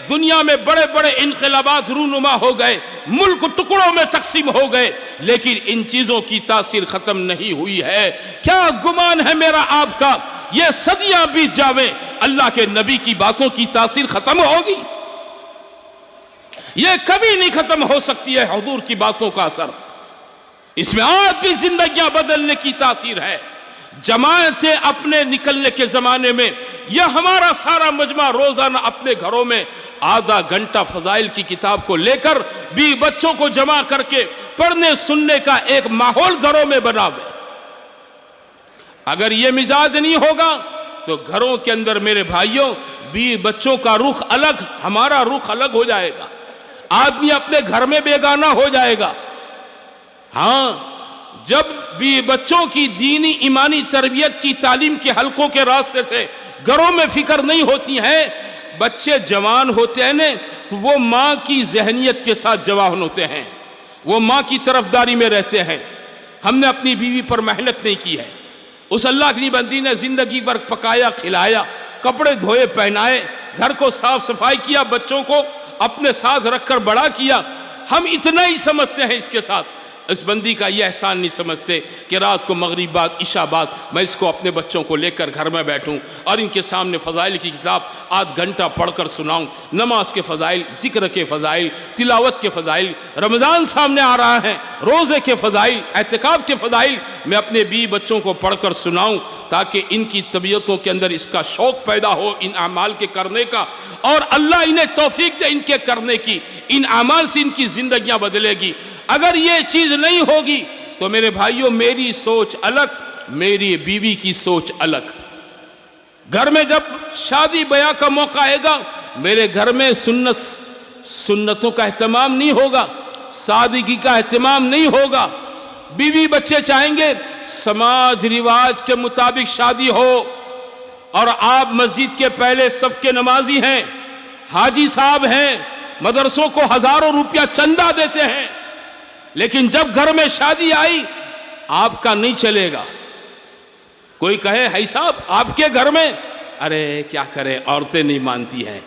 دنیا میں بڑے بڑے انقلابات رونما ہو گئے، ملک ٹکڑوں میں تقسیم ہو گئے، لیکن ان چیزوں کی تاثیر ختم نہیں ہوئی ہے۔ کیا گمان ہے میرا آپ کا یہ صدیاں بیت جاویں، اللہ کے نبی کی باتوں کی تاثیر ختم ہوگی؟ یہ کبھی نہیں ختم ہو سکتی ہے حضور کی باتوں کا اثر۔ اس میں آج بھی زندگیاں بدلنے کی تاثیر ہے۔ جماعتیں اپنے نکلنے کے زمانے میں یہ ہمارا سارا مجمع روزانہ اپنے گھروں میں آدھا گھنٹہ فضائل کی کتاب کو لے کر بھی بچوں کو جمع کر کے پڑھنے سننے کا ایک ماحول گھروں میں بناوے۔ اگر یہ مزاج نہیں ہوگا تو گھروں کے اندر میرے بھائیوں بھی بچوں کا رخ الگ، ہمارا رخ الگ ہو جائے گا، آدمی اپنے گھر میں بیگانہ ہو جائے گا۔ ہاں، جب بھی بچوں کی دینی ایمانی تربیت کی تعلیم کے حلقوں کے راستے سے گھروں میں فکر نہیں ہوتی ہے، بچے جوان ہوتے ہیں تو وہ ماں کی ذہنیت کے ساتھ جوان ہوتے ہیں، وہ ماں کی طرفداری میں رہتے ہیں۔ ہم نے اپنی بیوی پر محنت نہیں کی ہے، اس اللہ کی بندی نے زندگی بھر پکایا کھلایا، کپڑے دھوئے پہنائے، گھر کو صاف صفائی کیا، بچوں کو اپنے ساتھ رکھ کر بڑا کیا۔ ہم اتنا ہی سمجھتے ہیں اس کے ساتھ، اس بندی کا یہ احسان نہیں سمجھتے کہ رات کو مغرب بعد عشاء بعد میں اس کو اپنے بچوں کو لے کر گھر میں بیٹھوں اور ان کے سامنے فضائل کی کتاب آدھ گھنٹہ پڑھ کر سناؤں، نماز کے فضائل، ذکر کے فضائل، تلاوت کے فضائل، رمضان سامنے آ رہا ہے، روزے کے فضائل، اعتکاف کے فضائل میں اپنے بیوی بچوں کو پڑھ کر سناؤں تاکہ ان کی طبیعتوں کے اندر اس کا شوق پیدا ہو ان اعمال کے کرنے کا، اور اللہ انہیں توفیق دے ان کے کرنے کی، ان اعمال سے ان کی زندگیاں بدلے گی۔ اگر یہ چیز نہیں ہوگی تو میرے بھائیوں میری سوچ الگ، میری بیوی کی سوچ الگ۔ گھر میں جب شادی بیاہ کا موقع آئے گا، میرے گھر میں سنتوں کا اہتمام نہیں ہوگا، سادگی کا اہتمام نہیں ہوگا۔ بیوی بچے چاہیں گے سماج رواج کے مطابق شادی ہو، اور آپ مسجد کے پہلے سب کے نمازی ہیں، حاجی صاحب ہیں، مدرسوں کو ہزاروں روپیہ چندہ دیتے ہیں، لیکن جب گھر میں شادی آئی آپ کا نہیں چلے گا۔ کوئی کہے ہے صاحب آپ کے گھر میں، ارے کیا کریں عورتیں نہیں مانتی ہیں،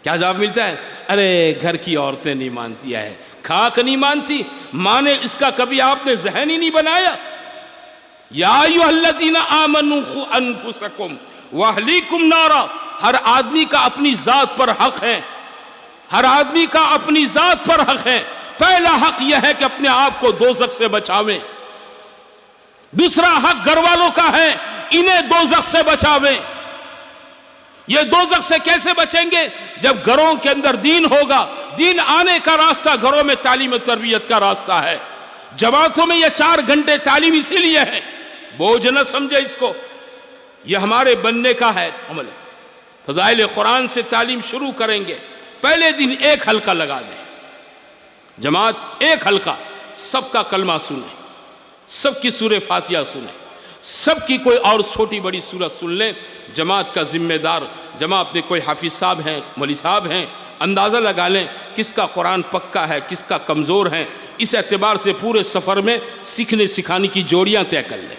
کیا جواب ملتا ہے؟ ارے گھر کی عورتیں نہیں مانتی ہیں، خاک نہیں مانتی، مانے اس کا کبھی آپ نے ذہن ہی نہیں بنایا۔ یا ایھا الذین آمنوا قوا انفسکم واہلیکم نارا، ہر آدمی کا اپنی ذات پر حق ہے، ہر آدمی کا اپنی ذات پر حق ہے۔ پہلا حق یہ ہے کہ اپنے آپ کو دوزخ سے بچاویں، دوسرا حق گھر والوں کا ہے انہیں دوزخ سے بچاویں۔ یہ دوزخ سے کیسے بچیں گے؟ جب گھروں کے اندر دین ہوگا۔ دین آنے کا راستہ گھروں میں تعلیم و تربیت کا راستہ ہے۔ جماعتوں میں یہ 4 گھنٹے تعلیم اسی لیے ہے، بوجھ نہ سمجھے اس کو، یہ ہمارے بننے کا ہے عمل ہے۔ فضائل قرآن سے تعلیم شروع کریں گے، پہلے دن 1 حلقہ لگا دیں، جماعت 1 حلقہ، سب کا کلمہ سنیں، سب کی سورہ فاتحہ سنیں، سب کی کوئی اور چھوٹی بڑی سورت سن لیں۔ جماعت کا ذمہ دار، جماعت میں کوئی حافظ صاحب ہیں، مولوی صاحب ہیں، اندازہ لگا لیں کس کا قرآن پکا ہے، کس کا کمزور ہے، اس اعتبار سے پورے سفر میں سیکھنے سکھانے کی جوڑیاں طے کر لیں۔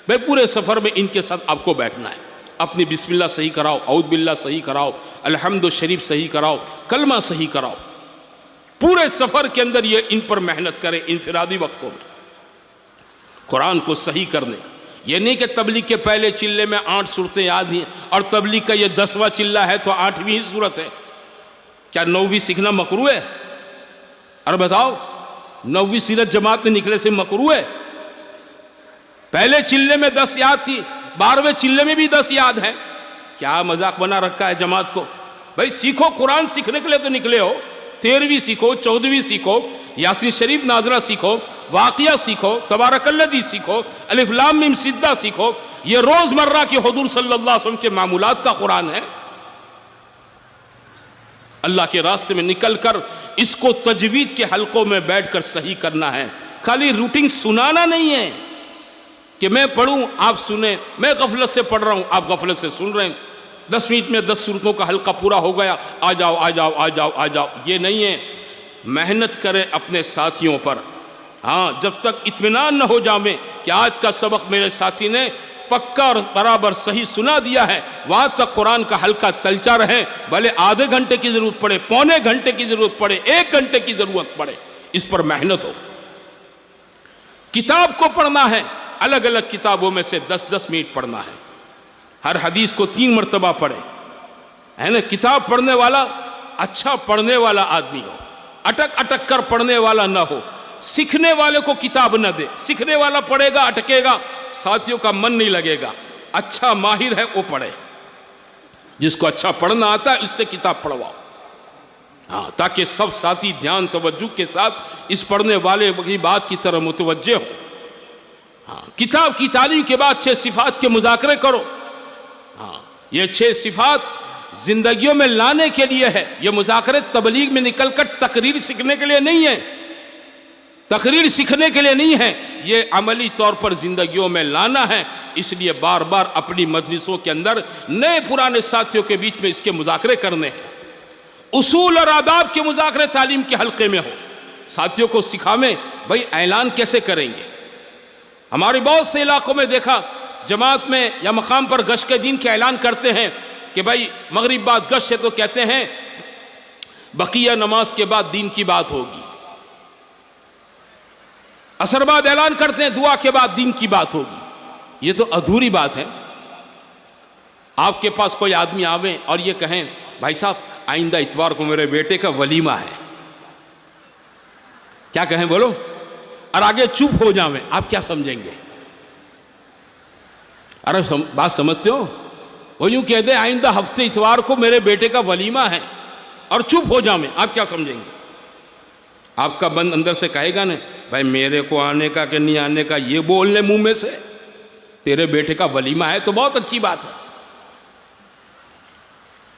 بھئی پورے سفر میں ان کے ساتھ آپ کو بیٹھنا ہے، اپنی بسم اللہ صحیح کراؤ، اعوذ باللہ صحیح کراؤ، الحمد شریف صحیح کراؤ، کلمہ صحیح کراؤ۔ پورے سفر کے اندر یہ ان پر محنت کریں، انفرادی وقتوں میں قرآن کو صحیح کرنے کا۔ یہ نہیں کہ تبلیغ کے پہلے چلے میں 8 سورتیں یاد ہیں اور تبلیغ کا یہ 10واں چلہ ہے تو 8ویں ہی سورت ہے۔ کیا 9ویں سیکھنا مکروہ ہے؟ اور بتاؤ 9ویں سیرت جماعت میں نکلے سے مکروہ ہے؟ پہلے چلے میں 10 یاد تھی، 12ویں چلے میں بھی 10 یاد ہیں۔ کیا مذاق بنا رکھا ہے جماعت کو؟ بھائی سیکھو، قرآن سیکھنے کے لیے تو نکلے ہو، 13ویں سیکھو، 14ویں سیکھو، یاسین شریف ناظرہ سیکھو، واقعہ سیکھو، تبارک الذی سیکھو، الف لام میم سجدہ سیکھو۔ یہ روز مرہ کی حضور صلی اللہ علیہ وسلم کے معمولات کا قرآن ہے۔ اللہ کے راستے میں نکل کر اس کو تجوید کے حلقوں میں بیٹھ کر صحیح کرنا ہے، خالی روٹنگ سنانا نہیں ہے کہ میں پڑھوں آپ سنیں، میں غفلت سے پڑھ رہا ہوں آپ غفلت سے سن رہے ہیں، 10 منٹ میں 10 سورتوں کا حلقہ پورا ہو گیا، آ جاؤ آ جاؤ آ جاؤ آ جاؤ، یہ نہیں ہے۔ محنت کریں اپنے ساتھیوں پر، ہاں جب تک اطمینان نہ ہو جائے کہ آج کا سبق میرے ساتھی نے پکا اور برابر صحیح سنا دیا ہے، وہاں تک قرآن کا حلقہ چلتا رہے، بھلے آدھے گھنٹے کی ضرورت پڑے، پونے گھنٹے کی ضرورت پڑے، 1 گھنٹے کی ضرورت پڑے، اس پر محنت ہو۔ کتاب کو پڑھنا ہے، الگ الگ کتابوں میں سے 10-10 منٹ پڑھنا ہے، ہر حدیث کو 3 مرتبہ پڑھے، ہے نا۔ کتاب پڑھنے والا اچھا پڑھنے والا آدمی ہو، اٹک اٹک کر پڑھنے والا نہ ہو، سیکھنے والے کو کتاب نہ دے، سیکھنے والا پڑھے گا اٹکے گا، ساتھیوں کا من نہیں لگے گا۔ اچھا ماہر ہے وہ پڑھے، جس کو اچھا پڑھنا آتا ہے اس سے کتاب پڑھواؤ، ہاں، تاکہ سب ساتھی دھیان توجہ کے ساتھ اس پڑھنے والے کی بات کی طرح متوجہ ہو۔ ہاں، کتاب کی تعلیم کے بعد 6 صفات کے مذاکرے کرو۔ ہاں، یہ 6 صفات زندگیوں میں لانے کے لیے ہے، یہ مذاکرے تبلیغ میں نکل کر تقریر سیکھنے کے لیے نہیں ہے، تقریر سیکھنے کے لیے نہیں ہے، یہ عملی طور پر زندگیوں میں لانا ہے۔ اس لیے بار بار اپنی مجلسوں کے اندر نئے پرانے ساتھیوں کے بیچ میں اس کے مذاکرے کرنے ہیں۔ اصول اور آداب کے مذاکرے تعلیم کے حلقے میں ہو، ساتھیوں کو سکھاویں بھائی اعلان کیسے کریں گے۔ ہمارے بہت سے علاقوں میں دیکھا، جماعت میں یا مقام پر گشت کے دن کے اعلان کرتے ہیں کہ بھائی مغرب بعد گشت ہے، تو کہتے ہیں بقیہ نماز کے بعد دین کی بات ہوگی۔ عصر بعد اعلان کرتے ہیں دعا کے بعد دین کی بات ہوگی۔ یہ تو ادھوری بات ہے۔ آپ کے پاس کوئی آدمی آوے اور یہ کہیں بھائی صاحب آئندہ اتوار کو میرے بیٹے کا ولیمہ ہے، کیا کہیں بولو، اور آگے چپ ہو جاویں، آپ کیا سمجھیں گے؟ ارے بات سمجھتے ہو؟ وہ یوں کہہ دیں آئندہ ہفتے اتوار کو میرے بیٹے کا ولیمہ ہے اور چپ ہو جاویں، آپ کیا سمجھیں گے؟ آپ کا بند اندر سے کہے گا نا بھائی میرے کو آنے کا کہ نہیں آنے کا یہ بول لے منہ میں سے، تیرے بیٹے کا ولیمہ ہے تو بہت اچھی بات ہے۔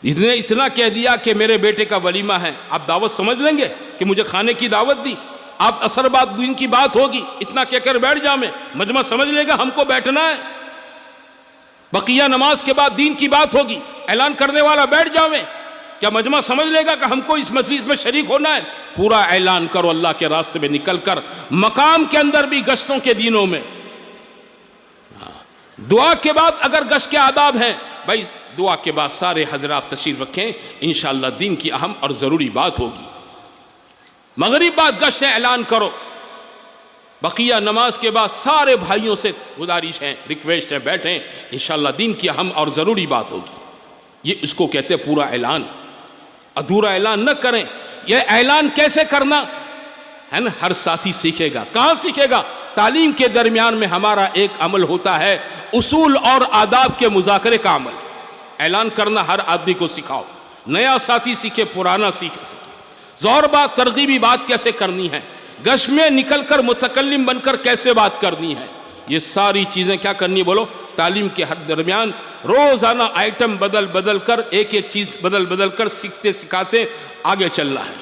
اتنا کہہ دیا کہ میرے بیٹے کا ولیمہ ہے، آپ دعوت سمجھ لیں گے کہ مجھے کھانے کی دعوت دی؟ آپ عصر بعد دین کی بات ہوگی اتنا کہہ کر بیٹھ جاویں، مجمع سمجھ لے گا ہم کو بیٹھنا ہے، بقیہ نماز کے بعد دین کی بات ہوگی، اعلان کرنے والا بیٹھ جاویں، کیا مجمع سمجھ لے گا کہ ہم کو اس مجلس میں شریک ہونا ہے؟ پورا اعلان کرو اللہ کے راستے میں نکل کر، مقام کے اندر بھی گشتوں کے دنوں میں۔ دعا کے بعد اگر گشت کے آداب ہیں، بھائی دعا کے بعد سارے حضرات تشریف رکھیں، انشاءاللہ دین کی اہم اور ضروری بات ہوگی۔ مغرب بعد گشت ہے اعلان کرو، بقیہ نماز کے بعد سارے بھائیوں سے گزارش ہے، ریکویسٹ ہے، بیٹھیں، انشاءاللہ دین کی اہم اور ضروری بات ہوگی۔ یہ اس کو کہتے ہیں پورا اعلان، ادھورا اعلان نہ کریں۔ یہ اعلان کیسے کرنا ہے نا، ہر ساتھی سیکھے گا۔ کہاں سیکھے گا؟ تعلیم کے درمیان میں ہمارا ایک عمل ہوتا ہے اصول اور آداب کے مذاکرے کا عمل۔ اعلان کرنا ہر آدمی کو سکھاؤ، نیا ساتھی سیکھے، پرانا سیکھے۔ ظہر بات ترغیبی بات کیسے کرنی ہے، گشت میں نکل کر متکلم بن کر کیسے بات کرنی ہے، یہ ساری چیزیں کیا کرنی بولو؟ تعلیم کے ہر درمیان روزانہ آئٹم بدل بدل کر، ایک ایک چیز بدل بدل کر سیکھتے سکھاتے آگے چلنا ہے۔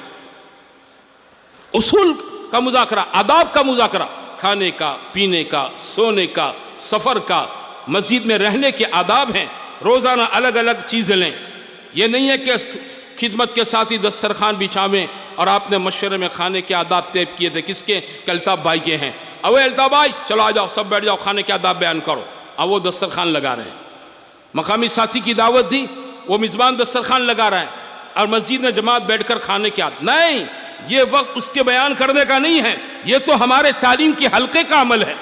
اصول کا مذاکرہ، آداب کا مذاکرہ، کھانے کا، پینے کا، سونے کا، سفر کا، مسجد میں رہنے کے آداب ہیں۔ روزانہ الگ الگ چیزیں لیں۔ یہ نہیں ہے کہ خدمت کے ساتھ ہی دسترخوان بچھاویں، اور آپ نے مشورے میں کھانے کے آداب طے کیے تھے، کس کے؟ کہ الطاف بھائی کے ہیں۔ اوے الطاف بھائی چلو آ جاؤ، سب بیٹھ جاؤ، کھانے کے آداب بیان کرو۔ اب وہ دسترخوان لگا رہے ہیں۔ مقامی ساتھی کی دعوت دی، وہ میزبان دسترخوان لگا رہا ہے، اور مسجد میں جماعت بیٹھ کر کھانے کے آداب نہیں، یہ وقت اس کے بیان کرنے کا نہیں ہے، یہ تو ہمارے تعلیم کے حلقے کا عمل ہے۔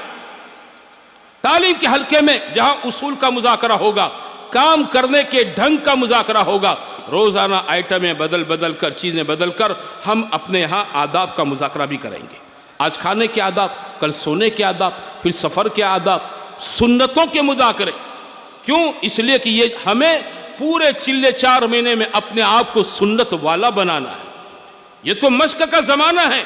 تعلیم کے حلقے میں جہاں اصول کا مذاکرہ ہوگا، کام کرنے کے ڈھنگ کا مذاکرہ ہوگا، روزانہ آئٹمیں بدل بدل کر، چیزیں بدل کر ہم اپنے ہاں آداب کا مذاکرہ بھی کریں گے۔ آج کھانے کے آداب، کل سونے کے آداب، پھر سفر کے آداب، سنتوں کے مذاکرے۔ کیوں؟ اس لیے کہ یہ ہمیں پورے چلے 4 مہینے میں اپنے آپ کو سنت والا بنانا ہے۔ یہ تو مشق کا زمانہ ہے،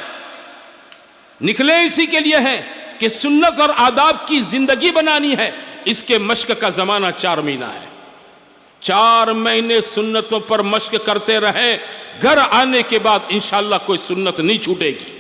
نکلے اسی کے لیے ہیں کہ سنت اور آداب کی زندگی بنانی ہے۔ اس کے مشق کا زمانہ 4 مہینہ ہے۔ 4 مہینے سنتوں پر مشق کرتے رہے، گھر آنے کے بعد انشاءاللہ کوئی سنت نہیں چھوٹے گی۔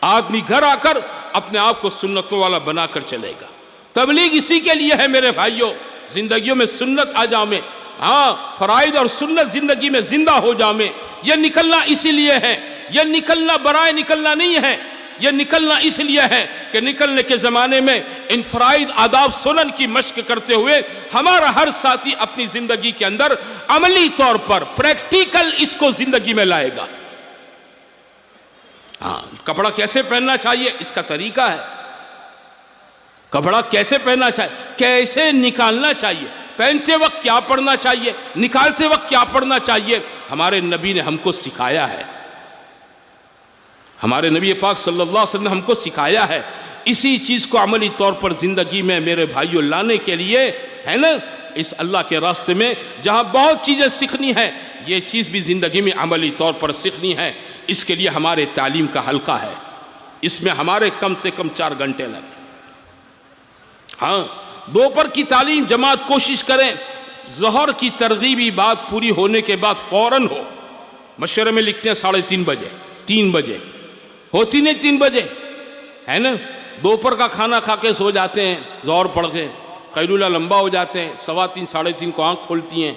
آدمی گھر آ کر اپنے آپ کو سنتوں والا بنا کر چلے گا۔ تبلیغ اسی کے لیے ہے میرے بھائیوں، زندگیوں میں سنت آ جاویں، ہاں فرائض اور سنت زندگی میں زندہ ہو جاویں۔ یہ نکلنا اسی لیے ہے، یہ نکلنا برائے نکلنا نہیں ہے، یہ نکلنا اس لیے ہے کہ نکلنے کے زمانے میں ان فرائض آداب سنن کی مشق کرتے ہوئے ہمارا ہر ساتھی اپنی زندگی کے اندر عملی طور پر پریکٹیکل اس کو زندگی میں لائے گا۔ ہاں، کپڑا کیسے پہننا چاہیے اس کا طریقہ ہے، کپڑا کیسے پہننا چاہیے، کیسے نکالنا چاہیے، پہنتے وقت کیا پڑھنا چاہیے، نکالتے وقت کیا پڑھنا چاہیے، ہمارے نبی نے ہم کو سکھایا ہے، ہمارے نبی پاک صلی اللہ علیہ وسلم نے ہم کو سکھایا ہے۔ اسی چیز کو عملی طور پر زندگی میں میرے بھائیوں لانے کے لیے ہے نا، اس اللہ کے راستے میں جہاں بہت چیزیں سیکھنی ہیں، یہ چیز بھی زندگی میں عملی طور پر سیکھنی ہے۔ اس کے لیے ہمارے تعلیم کا حلقہ ہے، اس میں ہمارے کم سے کم 4 گھنٹے لگے۔ ہاں، دوپہر کی تعلیم جماعت کوشش کریں ظہر کی ترغیبی بات پوری ہونے کے بعد فوراً ہو۔ مشورے میں لکھتے ہیں 3:30 بجے، 3 بجے ہوتی نہیں، 3 بجے ہے نا۔ دوپہر کا کھانا کھا کے سو جاتے ہیں، ظہر پڑھ کے قیلولہ لمبا ہو جاتے ہیں، 3:15 3:30 کو آنکھ کھولتی ہیں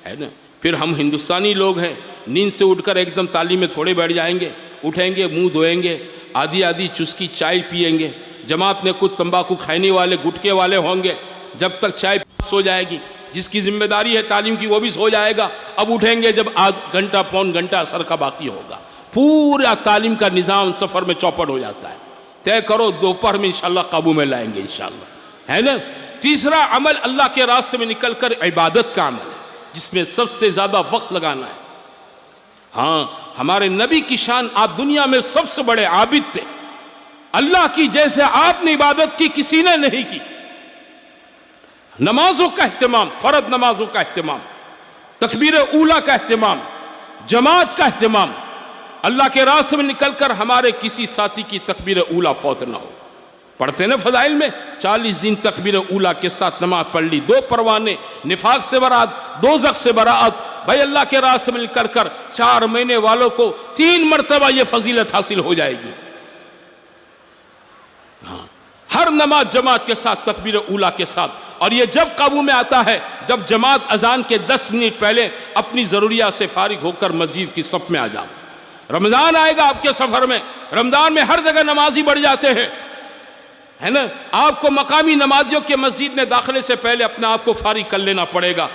ہے نا۔ پھر ہم ہندوستانی لوگ ہیں، نیند سے اٹھ کر ایک دم تعلیم میں تھوڑے بیٹھ جائیں گے، اٹھیں گے، منہ دھوئیں گے، آدھی چسکی چائے پئیں گے۔ جماعت میں کچھ تمباکو کھانے والے گٹکے والے ہوں گے، جب تک چائے سو جائے گی، جس کی ذمہ داری ہے تعلیم کی وہ بھی سو جائے گا۔ اب اٹھیں گے جب آدھ گھنٹہ پون گھنٹہ اثر کا باقی ہوگا، پورا تعلیم کا نظام سفر میں چوپٹ ہو جاتا ہے۔ طے کرو دوپہر میں انشاءاللہ قابو میں لائیں گے انشاءاللہ، ہے نا۔ تیسرا عمل اللہ کے راستے میں نکل کر عبادت کا عمل ہے، جس میں سب سے زیادہ وقت لگانا ہے۔ ہاں، ہمارے نبی کی شان، آپ دنیا میں سب سے بڑے عابد تھے، اللہ کی جیسے آپ نے عبادت کی کسی نے نہیں کی۔ نمازوں کا اہتمام، فرض نمازوں کا اہتمام، تکبیر اولیٰ کا اہتمام، جماعت کا اہتمام، اللہ کے راستے میں نکل کر ہمارے کسی ساتھی کی تکبیر اولیٰ فوت نہ ہو۔ پڑھتے نا فضائل میں 40 دن تکبیر اولیٰ کے ساتھ نماز پڑھ لی، 2 پروانے، نفاق سے برات، دوزخ سے برات۔ بھائی اللہ کے راستے میں نکل کر 4 مہینے والوں کو 3 مرتبہ یہ فضیلت حاصل ہو جائے گی۔ ہر نماز جماعت کے ساتھ، تکبیر اولیٰ کے ساتھ، اور یہ جب قابو میں آتا ہے جب جماعت اذان کے 10 منٹ پہلے اپنی ضروریات سے فارغ ہو کر مسجد کی صف میں آ جاؤ۔ رمضان آئے گا آپ کے سفر میں، رمضان میں ہر جگہ نمازی بڑھ جاتے ہیں، ہے نا۔ آپ کو مقامی نمازیوں کے مسجد میں داخلے سے پہلے اپنے آپ کو فارغ کر لینا پڑے گا،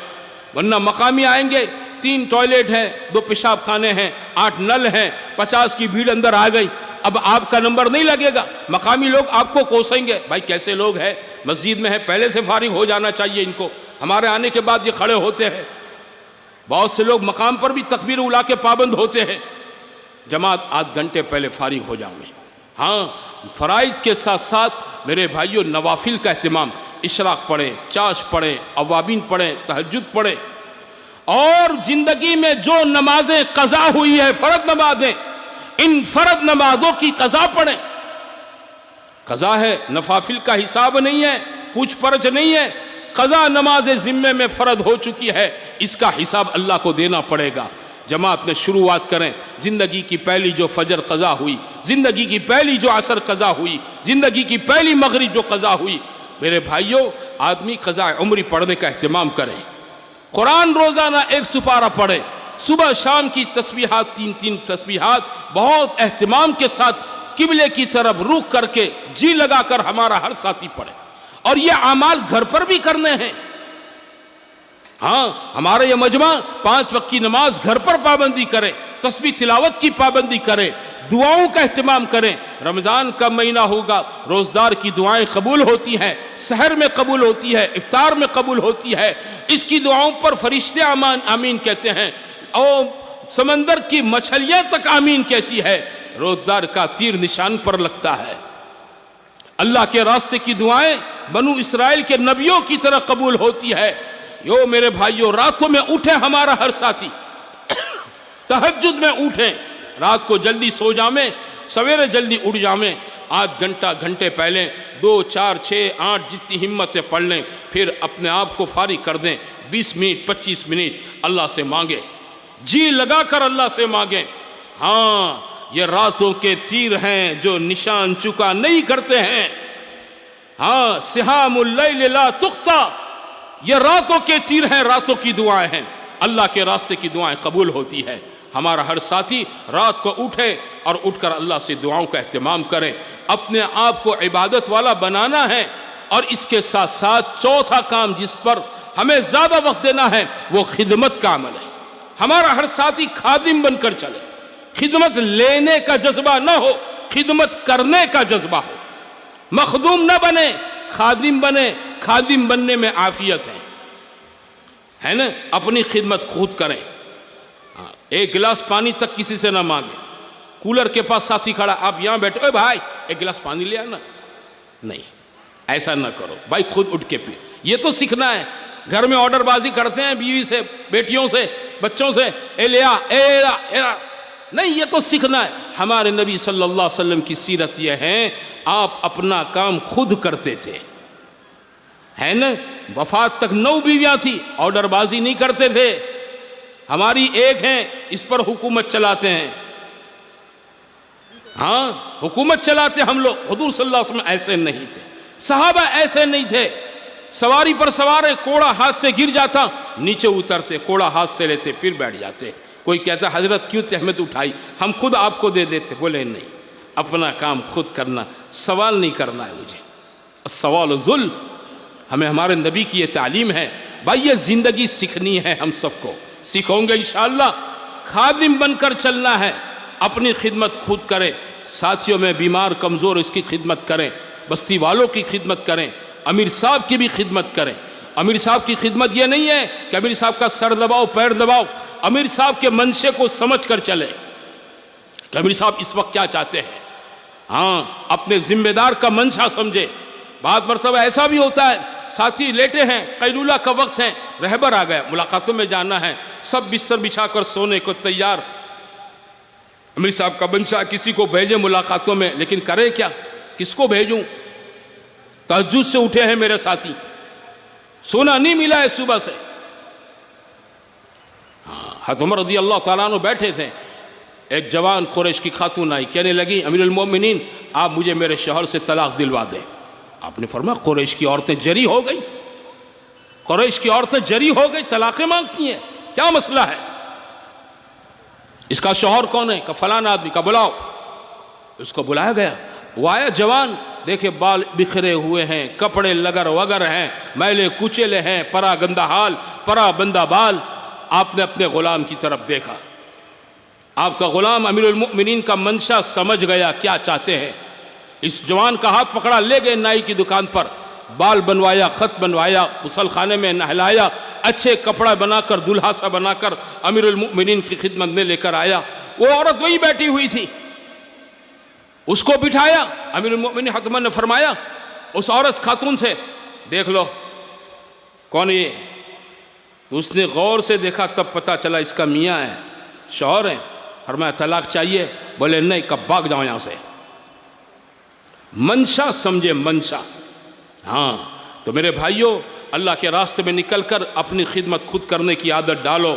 ورنہ مقامی آئیں گے، 3 ٹوائلٹ ہیں، 2 پیشاب خانے ہیں، 8 نل ہیں، 50 کی بھیڑ اندر آ گئی، اب آپ کا نمبر نہیں لگے گا۔ مقامی لوگ آپ کو کوسیں گے، بھائی کیسے لوگ ہیں، مسجد میں ہے، پہلے سے فارغ ہو جانا چاہیے ان کو، ہمارے آنے کے بعد یہ کھڑے ہوتے ہیں۔ بہت سے لوگ مقام پر بھی تکبیر اولیٰ کے پابند ہوتے ہیں، جماعت آدھ گھنٹے پہلے فارغ ہو جاؤں گے۔ ہاں، فرائض کے ساتھ ساتھ میرے بھائیوں نوافل کا اہتمام، اشراق پڑھیں، چاش پڑھیں، اوابین پڑھیں، تہجد پڑھیں، اور زندگی میں جو نمازیں قضا ہوئی ہے، فرض نمازیں، ان فرض نمازوں کی قضا پڑھیں۔ قضا ہے، نوافل کا حساب نہیں ہے، پوچھ پرچھ نہیں ہے، قضا نماز ذمے میں فرض ہو چکی ہے، اس کا حساب اللہ کو دینا پڑے گا۔ جماعت میں شروعات کریں، زندگی کی پہلی جو فجر قضا ہوئی، زندگی کی پہلی جو عصر قضا ہوئی، زندگی کی پہلی مغرب جو قضا ہوئی، میرے بھائیوں آدمی قضا عمری پڑھنے کا اہتمام کریں۔ قرآن روزانہ 1 سپارہ پڑھیں، صبح شام کی تسبیحات 3 تسبیحات بہت اہتمام کے ساتھ قبلے کی طرف رخ کر کے جی لگا کر ہمارا ہر ساتھی پڑھے، اور یہ اعمال گھر پر بھی کرنے ہیں۔ ہاں، ہمارا یہ مجمع 5 وقت کی نماز گھر پر پابندی کرے، تسبیح تلاوت کی پابندی کرے، دعاؤں کا اہتمام کریں۔ رمضان کا مہینہ ہوگا، روزدار کی دعائیں قبول ہوتی ہیں، سحر میں قبول ہوتی ہے، افطار میں قبول ہوتی ہے، اس کی دعاؤں پر فرشتے آمین کہتے ہیں، اور سمندر کی مچھلیاں تک آمین کہتی ہے۔ روزدار کا تیر نشان پر لگتا ہے۔ اللہ کے راستے کی دعائیں بنو اسرائیل کے نبیوں کی طرح قبول ہوتی ہے۔ یو میرے بھائیوں، راتوں میں اٹھیں ہمارا ہر ساتھی، تہجد میں اٹھیں، رات کو جلدی سو جامیں، سویرے جلدی اٹھ جامیں، 8 گھنٹے پہلے 2 4 6 8 جتنی ہمت سے پڑھ لیں، پھر اپنے آپ کو فارغ کر دیں، 20 منٹ 25 منٹ اللہ سے مانگیں، جی لگا کر اللہ سے مانگیں۔ ہاں، یہ راتوں کے تیر ہیں جو نشان چکا نہیں کرتے ہیں۔ ہاں، سہام اللیل لا تقطع، یہ راتوں کے تیر ہیں، راتوں کی دعائیں ہیں، اللہ کے راستے کی دعائیں قبول ہوتی ہے۔ ہمارا ہر ساتھی رات کو اٹھے اور اٹھ کر اللہ سے دعاؤں کا اہتمام کریں. اپنے آپ کو عبادت والا بنانا ہے. اور اس کے ساتھ ساتھ چوتھا کام جس پر ہمیں زیادہ وقت دینا ہے وہ خدمت کا عمل ہے. ہمارا ہر ساتھی خادم بن کر چلے. خدمت لینے کا جذبہ نہ ہو، خدمت کرنے کا جذبہ ہو. مخدوم نہ بنے، خادم بنے. خادم بننے میں عافیت ہے نا. اپنی خدمت خود کریں. ایک گلاس پانی تک کسی سے نہ مانگے. کولر کے پاس ساتھی کھڑا، آپ یہاں بیٹھے، اے بھائی ایک گلاس پانی لے آنا. نہیں، ایسا نہ کرو بھائی، خود اٹھ کے پی. یہ تو سیکھنا ہے. گھر میں آرڈر بازی کرتے ہیں بیوی سے، بیٹیوں سے، بچوں سے، اے لیا اے لا. نہیں، یہ تو سیکھنا ہے. ہمارے نبی صلی اللہ علیہ وسلم کی سیرت یہ ہے، آپ اپنا کام خود کرتے تھے، ہے نا. وفات تک 9 بیویاں تھی، آرڈر بازی نہیں کرتے تھے. ہماری ایک ہیں، اس پر حکومت چلاتے ہیں. ہاں، حکومت چلاتے ہم لوگ. حضور صلی اللہ علیہ وسلم ایسے نہیں تھے، صحابہ ایسے نہیں تھے. سواری پر سوارے، کوڑا ہاتھ سے گر جاتا، نیچے اترتے، کوڑا ہاتھ سے لیتے، پھر بیٹھ جاتے. کوئی کہتا حضرت کیوں تہمت اٹھائی، ہم خود آپ کو دے دیتے. بولے نہیں، اپنا کام خود کرنا، سوال نہیں کرنا ہے مجھے. السوال ذل. ہمیں ہمارے نبی کی یہ تعلیم ہے. بھائی یہ زندگی سیکھنی ہے، ہم سب کو سیکھوں گے انشاءاللہ. خادم بن کر چلنا ہے. اپنی خدمت خود کریں. ساتھیوں میں بیمار کمزور اس کی خدمت کریں. بستی والوں کی خدمت کریں. امیر صاحب کی بھی خدمت کریں. امیر صاحب کی خدمت یہ نہیں ہے کہ امیر صاحب کا سر دباؤ، پیر دباؤ. امیر صاحب کے منشے کو سمجھ کر چلے کہ امیر صاحب اس وقت کیا چاہتے ہیں. ہاں، اپنے ذمہ دار کا منشا سمجھے. بعض مرتبہ ایسا بھی ہوتا ہے، ساتھی لیٹے ہیں، قیلولہ کا وقت ہے، رہبر آ گیا، ملاقاتوں میں جانا ہے، سب بستر بچھا کر سونے کو تیار. امیر صاحب کا منشا کسی کو بھیجے ملاقاتوں میں، لیکن کرے کیا، کس کو بھیجوں. تہجد سے اٹھے ہیں میرے ساتھی، سونا نہیں ملا ہے صبح سے. حضرت عمر رضی اللہ تعالیٰ عنہ بیٹھے تھے. ایک جوان قریش کی خاتون آئی، کہنے لگی امیر المومنین آپ مجھے میرے شوہر سے طلاق دلوا دیں. آپ نے فرمایا قریش کی عورتیں جری ہو گئی، قریش کی عورتیں جری ہو گئی، طلاقیں مانگتی ہیں، کیا مسئلہ ہے. اس کا شوہر کون ہے؟ کہ فلان آدمی. کا بلاؤ. اس کو بلایا گیا. وہ آیا جوان، دیکھے بال بکھرے ہوئے ہیں، کپڑے لگر وگر ہیں، میلے کچلے ہیں، پرا گندہ حال، پرا بندہ بال. آپ نے اپنے غلام کی طرف دیکھا. آپ کا غلام امیر المؤمنین کا منشا سمجھ گیا کیا چاہتے ہیں. اس جوان کا ہاتھ پکڑا، لے گئے نائی کی دکان پر، بال بنوایا، خط بنوایا، غسل خانے میں نہلایا، اچھے کپڑا بنا کر، دلہا سا بنا کر امیر المؤمنین کی خدمت میں لے کر آیا. وہ عورت وہی بیٹھی ہوئی تھی، اس کو بٹھایا. امیر المؤمنین حضرت عمر نے فرمایا اس عورت خاتون سے، دیکھ لو کون یہ. تو اس نے غور سے دیکھا، تب پتا چلا اس کا میاں ہے، شوہر ہے. فرمایا طلاق چاہیے؟ بولے نہیں. کب بھاگ جاؤ یہاں سے. منشا سمجھے، منشا. ہاں تو میرے بھائیوں، اللہ کے راستے میں نکل کر اپنی خدمت خود کرنے کی عادت ڈالو.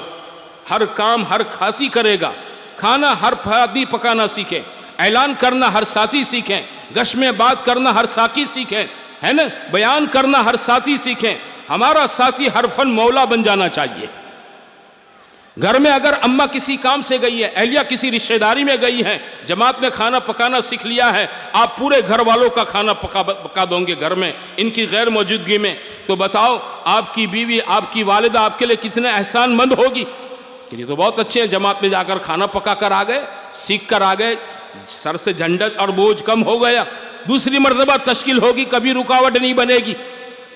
ہر کام ہر کھاتی کرے گا. کھانا ہر آدمی پکانا سیکھے، اعلان کرنا ہر ساتھی سیکھیں، گش میں بات کرنا ہر ساتھی سیکھیں، ہے نا، بیان کرنا ہر ساتھی سیکھیں. ہمارا ساتھی ہر فن مولا بن جانا چاہیے. گھر میں اگر اماں کسی کام سے گئی ہے، اہلیہ کسی رشتہ داری میں گئی ہیں، جماعت میں کھانا پکانا سیکھ لیا ہے، آپ پورے گھر والوں کا کھانا پکا دوں گے گھر میں ان کی غیر موجودگی میں، تو بتاؤ آپ کی بیوی، آپ کی والدہ آپ کے لیے کتنے احسان مند ہوگی. کہ یہ تو بہت اچھے ہیں، جماعت میں جا کر کھانا پکا کر آ گئے، سیکھ کر آ گئے، سر سے جھنجٹ اور بوجھ کم ہو گیا. دوسری مرتبہ تشکیل ہوگی، کبھی رکاوٹ نہیں بنے گی.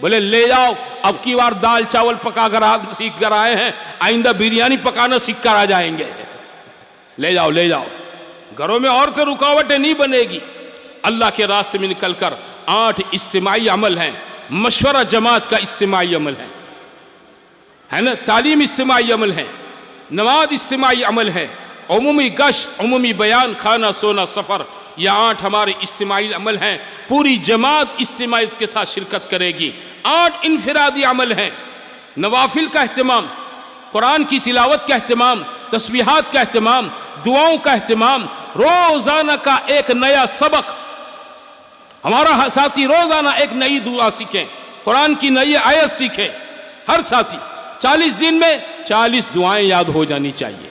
بولے لے جاؤ، اب کی بار دال چاول پکا کر سیکھ کر آئے ہیں، آئندہ بریانی پکانا سیکھ کر آ جائیں گے. لے جاؤ لے جاؤ. گھروں میں اور سے رکاوٹیں نہیں بنے گی. اللہ کے راستے میں نکل کر 8 اجتماعی عمل ہیں. مشورہ جماعت کا اجتماعی عمل ہے نا، تعلیم اجتماعی عمل ہے، نماز اجتماعی عمل ہے، عمومی گشت، عمومی بیان، کھانا سونا سفر، یہ 8 ہمارے اجتماعی عمل ہیں. پوری جماعت اجتماعیت کے ساتھ شرکت کرے گی. 8 انفرادی عمل ہیں. نوافل کا اہتمام، قرآن کی تلاوت کا اہتمام، تسبیحات کا اہتمام، دعاؤں کا اہتمام، روزانہ کا ایک نیا سبق. ہمارا ساتھی روزانہ ایک نئی دعا سیکھیں، قرآن کی نئی آیت سیکھیں. ہر ساتھی 40 دن میں 40 دعائیں یاد ہو جانی چاہیے.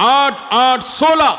8-8-16